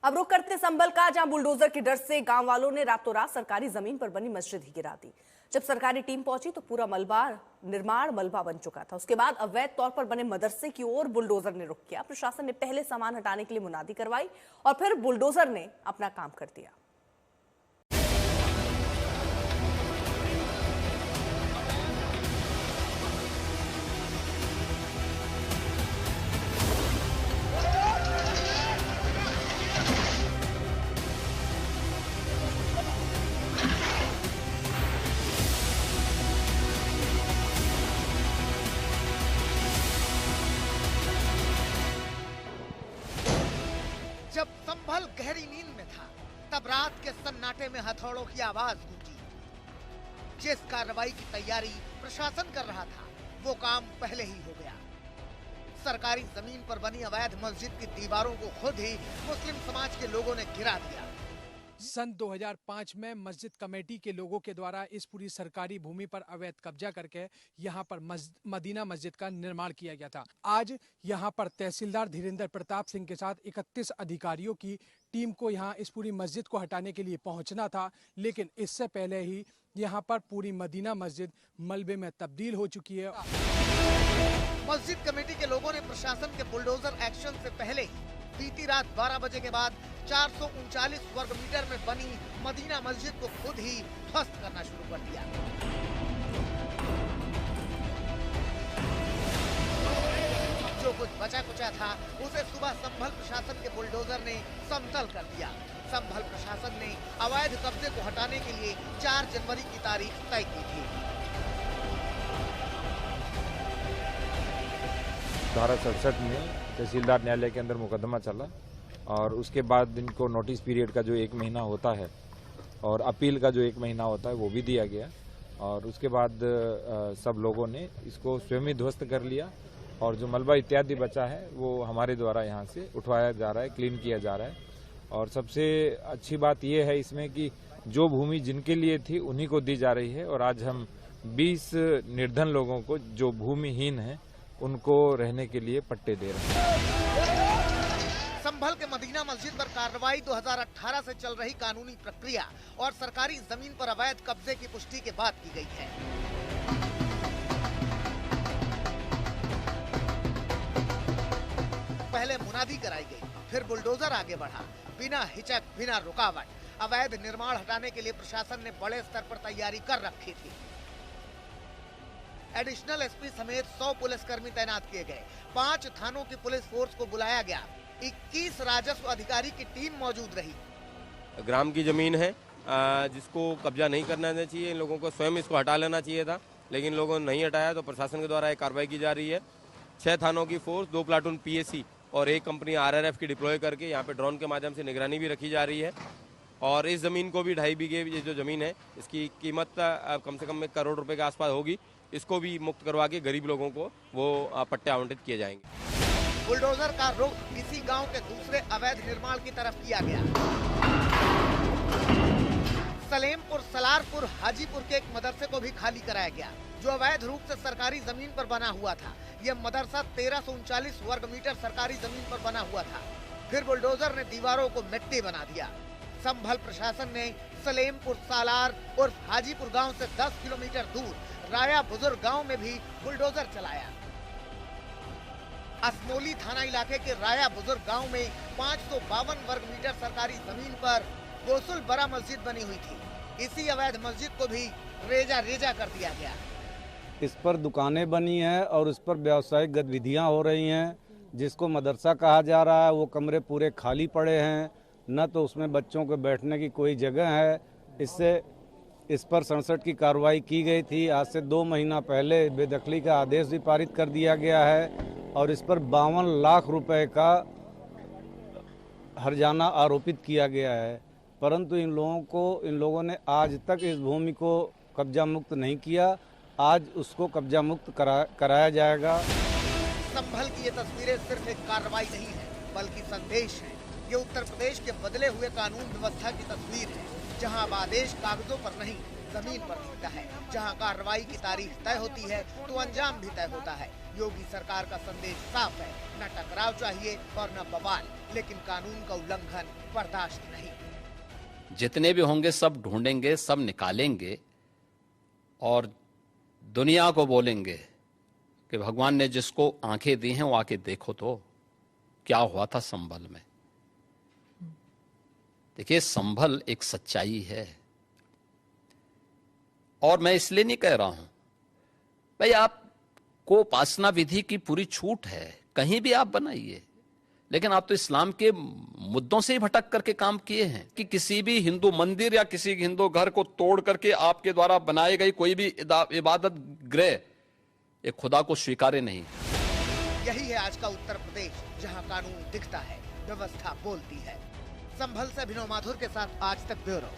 अब रुक करते संभल का, जहां बुलडोजर के डर से गांव वालों ने रातों रात सरकारी जमीन पर बनी मस्जिद ही गिरा दी। जब सरकारी टीम पहुंची तो पूरा निर्माण मलबा बन चुका था। उसके बाद अवैध तौर पर बने मदरसे की ओर बुलडोजर ने रुख किया। प्रशासन ने पहले सामान हटाने के लिए मुनादी करवाई और फिर बुलडोजर ने अपना काम कर दिया। जब संभल गहरी नींद में था, तब रात के सन्नाटे में हथौड़ों की आवाज गूंजी। जिस कार्रवाई की तैयारी प्रशासन कर रहा था, वो काम पहले ही हो गया। सरकारी जमीन पर बनी अवैध मस्जिद की दीवारों को खुद ही मुस्लिम समाज के लोगों ने गिरा दिया। सन 2005 में मस्जिद कमेटी के लोगों के द्वारा इस पूरी सरकारी भूमि पर अवैध कब्जा करके यहाँ पर मदीना मस्जिद का निर्माण किया गया था। आज यहाँ पर तहसीलदार धीरेन्द्र प्रताप सिंह के साथ 31 अधिकारियों की टीम को यहाँ इस पूरी मस्जिद को हटाने के लिए पहुँचना था, लेकिन इससे पहले ही यहाँ पर पूरी मदीना मस्जिद मलबे में तब्दील हो चुकी है। मस्जिद कमेटी के लोगों ने प्रशासन के बुलडोजर एक्शन से पहले ही बीती रात 12 बजे के बाद 439 वर्ग मीटर में बनी मदीना मस्जिद को खुद ही ध्वस्त करना शुरू कर दिया। जो कुछ बचा कुचा था, उसे सुबह संभल प्रशासन के बुलडोजर ने समतल कर दिया। संभल प्रशासन ने अवैध कब्जे को हटाने के लिए 4 जनवरी की तारीख तय की थी। धारा 67 में तहसीलदार न्यायालय के अंदर मुकदमा चला और उसके बाद इनको नोटिस पीरियड का जो 1 महीना होता है और अपील का जो 1 महीना होता है वो भी दिया गया और उसके बाद सब लोगों ने इसको स्वयं ही ध्वस्त कर लिया और जो मलबा इत्यादि बचा है वो हमारे द्वारा यहाँ से उठवाया जा रहा है, क्लीन किया जा रहा है। और सबसे अच्छी बात ये है इसमें कि जो भूमि जिनके लिए थी उन्हीं को दी जा रही है और आज हम 20 निर्धन लोगों को जो भूमिहीन हैं उनको रहने के लिए पट्टे दे रहे हैं। संभल के मदीना मस्जिद पर कार्रवाई 2018 से चल रही कानूनी प्रक्रिया और सरकारी जमीन पर अवैध कब्जे की पुष्टि के बाद की गई है। पहले मुनादी कराई गई, फिर बुलडोजर आगे बढ़ा। बिना हिचक, बिना रुकावट अवैध निर्माण हटाने के लिए प्रशासन ने बड़े स्तर पर तैयारी कर रखी थी। एडिशनल एसपी समेत 100 पुलिसकर्मी तैनात किए गए। 5 थानों की पुलिस फोर्स को बुलाया गया। 21 राजस्व अधिकारी की टीम मौजूद रही। ग्राम की जमीन है जिसको कब्जा नहीं करना चाहिए, इन लोगों को स्वयं इसको हटा लेना चाहिए था, लेकिन लोगों ने नहीं हटाया तो प्रशासन के द्वारा एक कार्रवाई की जा रही है। 6 थानों की फोर्स, 2 प्लाटून पीएसी और 1 कंपनी आरआरएफ की डिप्लॉय करके यहाँ पे ड्रोन के माध्यम से निगरानी भी रखी जा रही है। और इस जमीन को भी 2.5 बीघे ये जो जमीन है इसकी कीमत कम से कम 1 करोड़ रुपए के आसपास होगी। इसको भी मुक्त करवा के गरीब लोगों को वो पट्टे आवंटित किए जाएंगे। बुलडोजर का रुख इसी गांव के दूसरे अवैध निर्माण की तरफ किया गया। सलेमपुर, सलारपुर, हाजीपुर के एक मदरसे को भी खाली कराया गया जो अवैध रूप से सरकारी जमीन पर बना हुआ था। यह मदरसा 1339 वर्ग मीटर सरकारी जमीन पर बना हुआ था। फिर बुलडोजर ने दीवारों को मिट्टी बना दिया। संभल प्रशासन ने सलेमपुर, सालार और हाजीपुर गांव से 10 किलोमीटर दूर राया बुजुर्ग गांव में भी बुलडोजर चलाया। असमोली थाना इलाके के राया बुजुर्ग गांव में 552 वर्ग मीटर सरकारी जमीन पर गोसुल बड़ा मस्जिद बनी हुई थी। इसी अवैध मस्जिद को भी रेजा कर दिया गया। इस पर दुकानें बनी हैं और इस पर व्यावसायिक गतिविधियां हो रही हैं, जिसको मदरसा कहा जा रहा है। वो कमरे पूरे खाली पड़े हैं, न तो उसमें बच्चों के बैठने की कोई जगह है। इस पर 67 की कार्रवाई की गई थी। आज से 2 महीना पहले बेदखली का आदेश भी पारित कर दिया गया है और इस पर 52 लाख रुपए का हर्जाना आरोपित किया गया है। परंतु इन लोगों ने आज तक इस भूमि को कब्जा मुक्त नहीं किया। आज उसको कब्जा मुक्त कराया जाएगा। संभल की ये तस्वीरें सिर्फ एक कार्रवाई नहीं है, बल्कि संदेश है। ये उत्तर प्रदेश के बदले हुए कानून व्यवस्था की तस्वीर है, जहां अब आदेश कागजों पर नहीं जमीन पर दिखता है। जहां कार्रवाई की तारीख तय होती है तो अंजाम भी तय होता है। योगी सरकार का संदेश साफ है, न टकराव चाहिए और न बवाल, लेकिन कानून का उल्लंघन बर्दाश्त नहीं। जितने भी होंगे सब ढूंढेंगे, सब निकालेंगे और दुनिया को बोलेंगे कि भगवान ने जिसको आंखें दी हैं वो आके देखो तो क्या हुआ था संभल में। देखिए, संभल एक सच्चाई है और मैं इसलिए नहीं कह रहा हूं भाई आपको उपासना विधि की पूरी छूट है, कहीं भी आप बनाइए, लेकिन आप तो इस्लाम के मुद्दों से ही भटक करके काम किए हैं कि किसी भी हिंदू मंदिर या किसी हिंदू घर को तोड़ करके आपके द्वारा बनाई गई कोई भी इबादत गृह ये खुदा को स्वीकार्य नहीं। यही है आज का उत्तर प्रदेश, जहां कानून दिखता है, व्यवस्था बोलती है। संभल से अभिनव माथुर के साथ आज तक ब्यूरो।